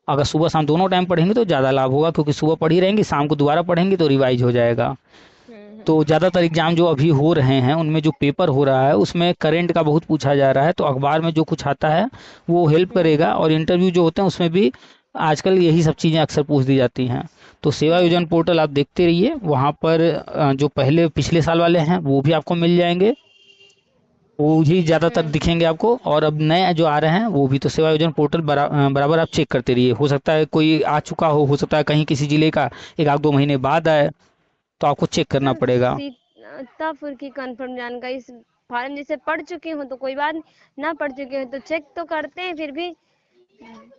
अगर सुबह शाम दोनों टाइम पढ़ेंगे तो ज़्यादा लाभ होगा, क्योंकि सुबह पढ़ी रहेंगी, शाम को दोबारा पढ़ेंगे तो रिवाइज हो जाएगा। तो हम्म ज़्यादातर एग्जाम जो अभी हो रहे हैं उनमें जो पेपर हो रहा है उसमें करंट का बहुत पूछा जा रहा है, तो अखबार में जो कुछ आता है वो हेल्प हम्म करेगा। और इंटरव्यू जो होते हैं उसमें भी आजकल यही सब चीज़ें अक्सर पूछ दी जाती हैं। तो सेवा हम्म योजन पोर्टल आप देखते रहिए, वहाँ पर जो पहले पिछले साल वाले हैं वो भी आपको मिल जाएंगे, वो ही ज़्यादातर हम्म दिखेंगे आपको। और अब नए जो आ रहे हैं वो भी, तो सेवा योजन पोर्टल बराबर आप चेक करते रहिए। हो सकता है कोई आ चुका हो सकता है कहीं किसी जिले का 1-2 महीने बाद आए, तो आपको चेक करना सर पड़ेगा। सीतापुर की कंफर्म जानकारी इस फॉर्म जैसे पढ़ चुकी हूँ तो कोई बात नहीं, ना पढ़ चुके हैं तो चेक तो करते हैं, फिर भी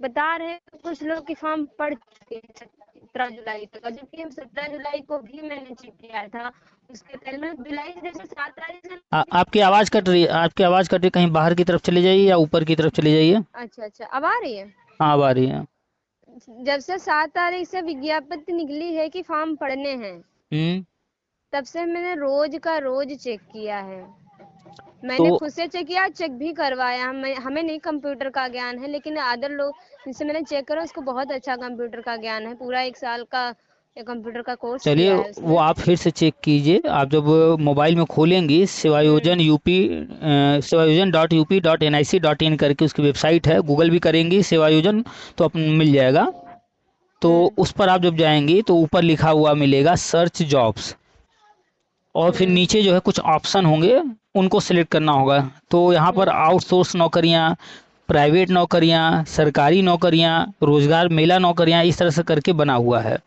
बता रहे हैं कुछ लोग कि फॉर्म पढ़ चुके हैं 17 जुलाई तक, और जबकि हम 17 जुलाई को भी मैंने चेक किया था। उसके पहले जुलाई जैसे 7 तारीख से। आपकी आवाज़ कट रही है, आपकी आवाज़ कट रही है, कहीं बाहर की तरफ चले जाइए या ऊपर की तरफ चले जाइए। अच्छा अच्छा, अब आ रही है। हाँ अब आ रही है। जब से 7 तारीख से विज्ञापन निकली है कि फॉर्म पढ़ने हैं, हम्म। तब से मैंने रोज का रोज चेक किया है। तो मैंने खुद से चेक किया, चेक भी करवाया। हमें नहीं कंप्यूटर का ज्ञान है, लेकिन अदर लोग जिनसे मैंने चेक करा उसको बहुत अच्छा कंप्यूटर का ज्ञान है, पूरा 1 साल का कंप्यूटर का कोर्स चलिए, किया है वो उसने। आप फिर से चेक कीजिए। आप जब मोबाइल में खोलेंगी हम्म सेवायोजन.यूपी.nic.in करके उसकी वेबसाइट है, गूगल भी करेंगी सेवायोजन तो अपन मिल जाएगा। तो हम्म उस पर आप जब जाएंगी तो ऊपर लिखा हुआ मिलेगा सर्च जॉब्स, और फिर हम्म नीचे जो है कुछ ऑप्शन होंगे, उनको सिलेक्ट करना होगा। तो यहाँ पर हम्म आउटसोर्स नौकरियाँ, प्राइवेट नौकरियां, सरकारी नौकरियां, रोजगार मेला नौकरियां, इस तरह से करके बना हुआ है।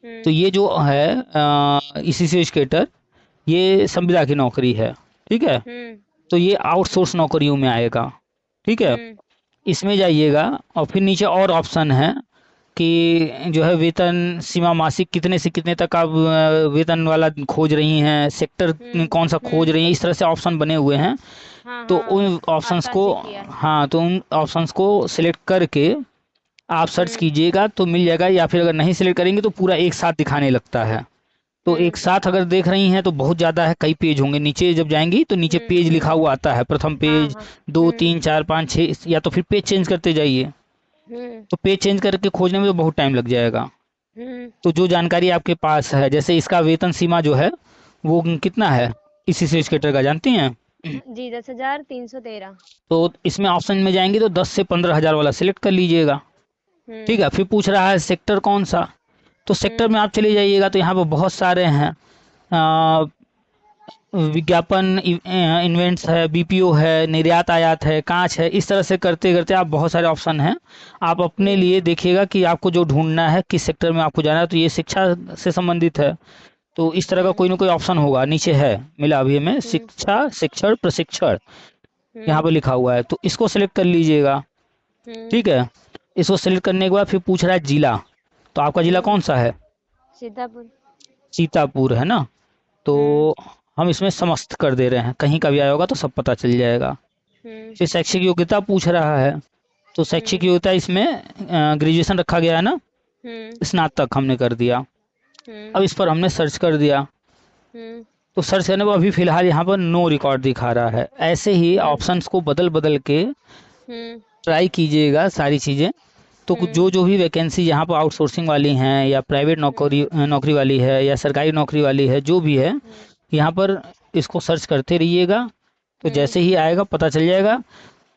तो ये जो है ईसीसी एजुकेटर, ये संविदा की नौकरी है, ठीक है। तो ये आउटसोर्स नौकरियों में आएगा, ठीक है। इसमें जाइएगा और फिर नीचे और ऑप्शन है कि जो है वेतन सीमा मासिक कितने से कितने तक आप वेतन वाला खोज रही हैं, सेक्टर कौन सा खोज रही हैं, इस तरह से ऑप्शन बने हुए हैं। तो उन ऑप्शंस को, हाँ, तो उन ऑप्शंस को सिलेक्ट करके आप सर्च कीजिएगा तो मिल जाएगा, या फिर अगर नहीं सिलेक्ट करेंगे तो पूरा एक साथ दिखाने लगता है। तो एक साथ अगर देख रही हैं तो बहुत ज़्यादा है, कई पेज होंगे। नीचे जब जाएंगी तो नीचे पेज लिखा हुआ आता है, प्रथम पेज, 2, 3, 4, 5, 6, या तो फिर पेज चेंज करते जाइए। तो पेज चेंज करके खोजने में तो बहुत टाइम लग जाएगा। तो जो जानकारी आपके पास है, जैसे इसका वेतन सीमा जो है वो कितना है इसी से एजुकेटर का, जानती हैं जी 10,313। तो इसमें ऑप्शन में जाएंगे तो 10 से 15 हज़ार वाला सिलेक्ट कर लीजिएगा, ठीक है। फिर पूछ रहा है सेक्टर कौन सा, तो सेक्टर में आप चले जाइएगा तो यहाँ पर बहुत सारे हैं। विज्ञापन, इन्वेंट्स है, बीपीओ है, निर्यात आयात है, कांच है, इस तरह से करते करते आप बहुत सारे ऑप्शन हैं। आप अपने लिए देखिएगा कि आपको जो ढूंढना है, किस सेक्टर में आपको जाना है। तो ये शिक्षा से संबंधित है, तो इस तरह का कोई ना कोई ऑप्शन होगा, नीचे है मिला अभी हमें, शिक्षा, शिक्षण, प्रशिक्षण, यहाँ पे लिखा हुआ है। तो इसको सिलेक्ट कर लीजिएगा, ठीक है। इसको सिलेक्ट करने के बाद फिर पूछ रहा है जिला, तो आपका जिला कौन सा है? सीतापुर। सीतापुर है ना, तो हम इसमें समस्त कर दे रहे हैं, कहीं का भी आया होगा तो सब पता चल जाएगा। फिर शैक्षिक योग्यता पूछ रहा है, तो शैक्षिक योग्यता इसमें ग्रेजुएशन रखा गया है ना, स्नातक हमने कर दिया। अब इस पर हमने सर्च कर दिया, तो सर्च करने पर अभी फिलहाल यहाँ पर नो रिकॉर्ड दिखा रहा है। ऐसे ही ऑप्शंस को बदल बदल के ट्राई कीजिएगा सारी चीज़ें। तो जो जो भी वैकेंसी यहाँ पर आउटसोर्सिंग वाली हैं, या प्राइवेट नौकरी वाली है, या सरकारी नौकरी वाली है, जो भी है, यहाँ पर इसको सर्च करते रहिएगा। तो जैसे ही आएगा पता चल जाएगा,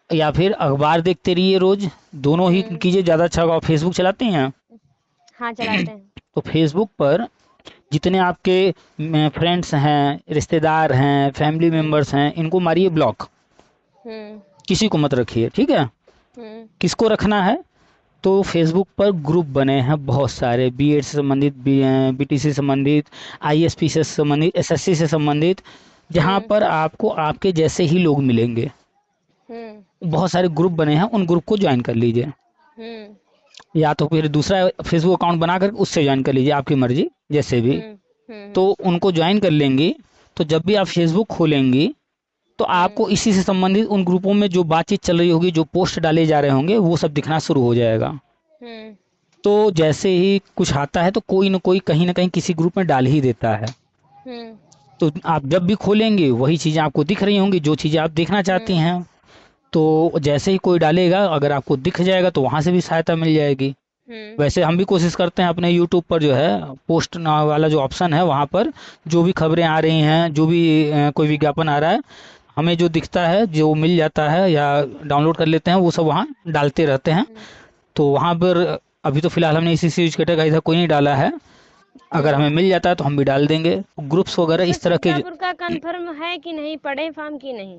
या फिर अखबार देखते रहिए रोज, दोनों ही कीजिए, ज़्यादा अच्छा होगा। फेसबुक चलाते हैं? हाँ चलाते हैं। तो फेसबुक पर जितने आपके फ्रेंड्स हैं, रिश्तेदार हैं, फैमिली मेम्बर्स हैं, इनको मारिए ब्लॉक, किसी को मत रखिए, ठीक है। किसको रखना है? तो फेसबुक पर ग्रुप बने हैं बहुत सारे, बीएड से संबंधित, बीटीसी से संबंधित, आईएसपी से संबंधित, एसएससी से संबंधित, जहाँ पर आपको आपके जैसे ही लोग मिलेंगे। बहुत सारे ग्रुप बने हैं, उन ग्रुप को ज्वाइन कर लीजिए, या तो फिर दूसरा फेसबुक अकाउंट बनाकर उससे ज्वाइन कर लीजिए, आपकी मर्जी, जैसे भी। तो उनको ज्वाइन कर लेंगे, तो जब भी आप फेसबुक खोलेंगी तो आपको इसी से संबंधित उन ग्रुपों में जो बातचीत चल रही होगी, जो पोस्ट डाले जा रहे होंगे, वो सब दिखना शुरू हो जाएगा। तो जैसे ही कुछ आता है तो कोई ना कोई कहीं ना कहीं किसी ग्रुप में डाल ही देता है। तो आप जब भी खोलेंगे वही चीज़ें आपको दिख रही होंगी, जो चीज़ें आप देखना चाहती हैं। तो जैसे ही कोई डालेगा, अगर आपको दिख जाएगा तो वहाँ से भी सहायता मिल जाएगी। वैसे हम भी कोशिश करते हैं अपने यूट्यूब पर जो है पोस्ट वाला जो ऑप्शन है, वहाँ पर जो भी खबरें आ रही हैं, जो भी कोई विज्ञापन आ रहा है, हमें जो दिखता है, जो मिल जाता है या डाउनलोड कर लेते हैं, वो सब वहाँ डालते रहते हैं। तो वहाँ पर अभी तो फिलहाल हमने इसी सीरीज का इधर कोई नहीं डाला है, अगर हमें मिल जाता है तो हम भी डाल देंगे। ग्रुप्स वगैरह इस तरह के का कंफर्म है कि नहीं, पढ़े फॉर्म की नहीं?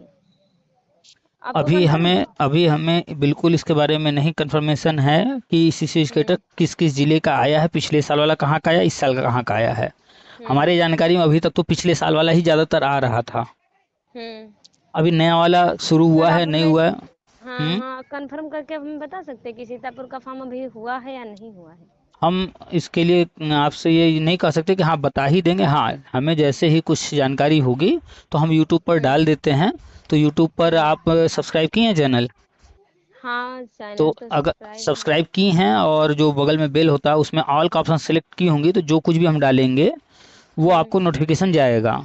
अभी हमें बिल्कुल इसके बारे में नहीं कंफर्मेशन है कि सीसी एजुकेटर किस किस जिले का आया है, पिछले साल वाला कहाँ का आया, इस साल का कहाँ का आया है। हमारे जानकारी में अभी तक तो पिछले साल वाला ही ज़्यादातर आ रहा था, अभी नया वाला शुरू हुआ है, नहीं हुआ है। हाँ, कंफर्म करके हमें बता सकते हैं कि सीतापुर का फॉर्म अभी हुआ है या नहीं हुआ है? हम इसके लिए आपसे ये नहीं कह सकते कि हाँ बता ही देंगे। हाँ, हमें जैसे ही कुछ जानकारी होगी तो हम यूट्यूब पर डाल देते हैं। तो यूट्यूब पर आप सब्सक्राइब किए हैं चैनल? हाँ, चैनल तो अगर सब्सक्राइब की हैं और जो बगल में बेल होता है उसमें ऑल का ऑप्शन सेलेक्ट की होंगी, तो जो कुछ भी हम डालेंगे वो आपको नोटिफिकेशन जाएगा।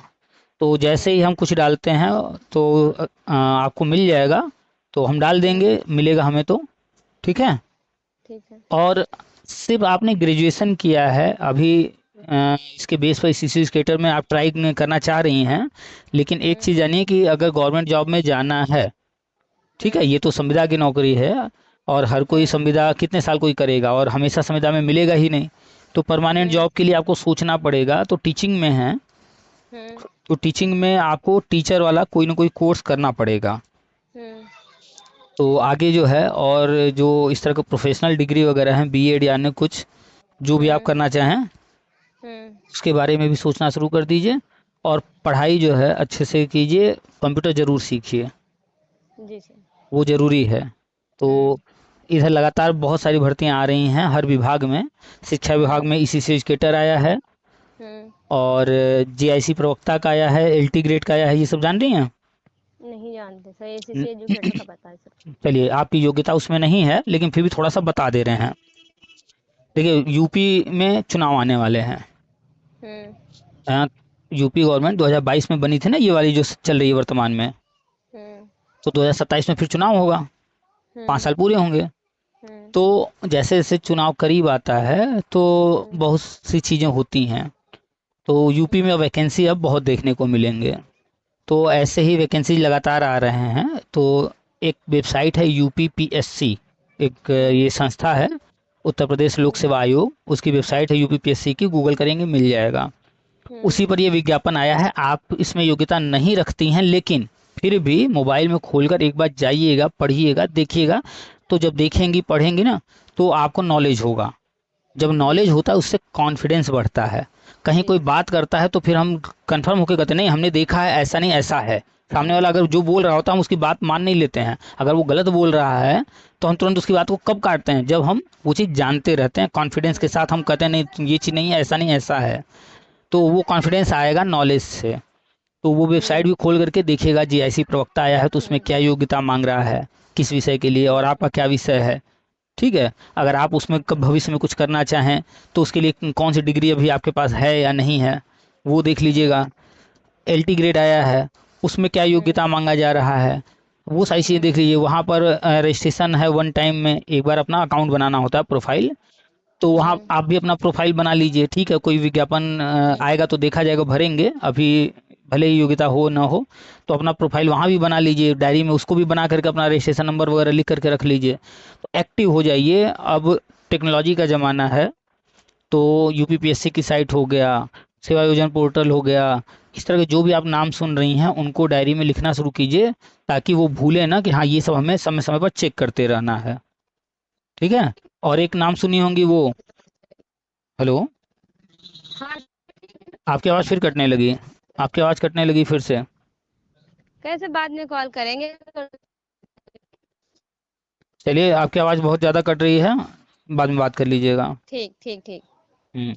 तो जैसे ही हम कुछ डालते हैं तो आपको मिल जाएगा, तो हम डाल देंगे, मिलेगा हमें तो, ठीक है। और सिर्फ आपने ग्रेजुएशन किया है अभी, इसके बेस पर सीसी एजुकेटर में आप ट्राई करना चाह रही हैं, लेकिन एक चीज़ जानिए कि अगर गवर्नमेंट जॉब में जाना है, ठीक है, ये तो संविदा की नौकरी है, और हर कोई संविदा कितने साल कोई करेगा, और हमेशा संविदा में मिलेगा ही नहीं। तो परमानेंट जॉब के लिए आपको सोचना पड़ेगा। तो टीचिंग में है, तो टीचिंग में आपको टीचर वाला कोई ना कोई कोर्स करना पड़ेगा। तो आगे जो है, और जो इस तरह का प्रोफेशनल डिग्री वगैरह है, बीएड या अन्य कुछ जो भी आप हम्म। करना चाहें हम्म। उसके बारे में भी सोचना शुरू कर दीजिए। और पढ़ाई जो है अच्छे से कीजिए, कंप्यूटर ज़रूर सीखिए, जी सर। वो ज़रूरी है। तो हम्म। इधर लगातार बहुत सारी भर्तियां आ रही हैं हर विभाग में। शिक्षा विभाग हम्म। में इसी से एजुकेटर आया है, हम्म। और जीआईसी प्रवक्ता का आया है, एलटी ग्रेड का आया है, ये सब जान रही हैं? नहीं जानते सर, एसीसी एजुकेटर का पता है सर। चलिए, आपकी योग्यता उसमें नहीं है लेकिन फिर भी थोड़ा सा बता दे रहे हैं। देखिए, यूपी में चुनाव आने वाले हैं। हम्म। यूपी गवर्नमेंट 2022 में बनी थी ना, ये वाली जो चल रही है वर्तमान में। हम्म। तो 2027 में फिर चुनाव होगा, 5 हम्म। साल पूरे होंगे। हम्म। तो जैसे जैसे चुनाव करीब आता है तो हम्म। बहुत सी चीज़ें होती हैं। तो यूपी में वैकेंसी अब बहुत देखने को मिलेंगे। तो ऐसे ही वैकेंसी लगातार आ रहे हैं। तो एक वेबसाइट है यूपीपीएससी, एक हम्म। ये संस्था है, उत्तर प्रदेश लोक हम्म। सेवा आयोग, उसकी वेबसाइट है यूपीपीएससी की, गूगल करेंगे मिल जाएगा। हम्म। उसी पर ये विज्ञापन आया है। आप इसमें योग्यता नहीं रखती हैं लेकिन फिर भी मोबाइल में खोलकर एक बार जाइएगा, पढ़िएगा, देखिएगा। तो जब देखेंगी पढ़ेंगी ना, तो आपको नॉलेज होगा। जब जी नॉलेज सर। होता है उससे कॉन्फिडेंस बढ़ता है। कहीं जी कोई सर। बात करता है तो फिर हम कंफर्म होकर कहते नहीं, हमने देखा है, ऐसा नहीं ऐसा है। सामने वाला अगर जो बोल रहा होता है हम उसकी बात मान नहीं लेते हैं। अगर वो गलत बोल रहा है तो हम तुरंत उसकी बात को कब काटते हैं, जब हम वो चीज़ जानते रहते हैं, कॉन्फिडेंस के साथ हम कहते हैं नहीं ये चीज़ नहीं है, ऐसा नहीं ऐसा है। तो वो कॉन्फिडेंस आएगा नॉलेज से। तो वो वेबसाइट हम्म। भी खोल करके देखिएगा, जीआईसी प्रवक्ता आया है तो उसमें हम्म। क्या योग्यता मांग रहा है, किस विषय के लिए, और ठीक आपका है। क्या विषय है। ठीक है। अगर आप उसमें कब भविष्य में कुछ करना चाहें तो उसके लिए कौन सी डिग्री अभी आपके पास है या नहीं है, वो देख हम्म। लीजिएगा। एलटी ग्रेड आया है, उसमें क्या हम्म। योग्यता मांगा जा रहा है, वो सारी चीज़ें देख हम्म। लीजिए। वहाँ पर रजिस्ट्रेशन है, वन टाइम में एक बार अपना अकाउंट बनाना होता है, प्रोफाइल। तो वहाँ हम्म। आप भी अपना प्रोफाइल बना लीजिए। ठीक है, कोई विज्ञापन हम्म। आएगा तो देखा जाएगा, भरेंगे अभी, भले ही योग्यता हो ना हो। तो अपना प्रोफाइल वहाँ भी बना लीजिए, डायरी में उसको भी बना करके अपना रजिस्ट्रेशन नंबर वगैरह लिख करके रख लीजिए। तो एक्टिव हो जाइए। अब टेक्नोलॉजी का ज़माना है। तो यूपीपीएससी की साइट हो गया, सेवा योजन पोर्टल हो गया, इस तरह के जो भी आप नाम सुन रही हैं उनको डायरी में लिखना शुरू कीजिए, ताकि वो भूले ना कि हाँ ये सब हमें समय समय पर चेक करते रहना है। ठीक है। और एक नाम सुनी होंगी वो, हेलो, हाँ। आपकी आवाज़ फिर कटने लगी, आपकी आवाज़ कटने लगी फिर से। कैसे बाद में कॉल करेंगे? चलिए, आपकी आवाज़ बहुत ज़्यादा कट रही है, बाद में बात कर लीजिएगा। ठीक ठीक ठीक। हम्म।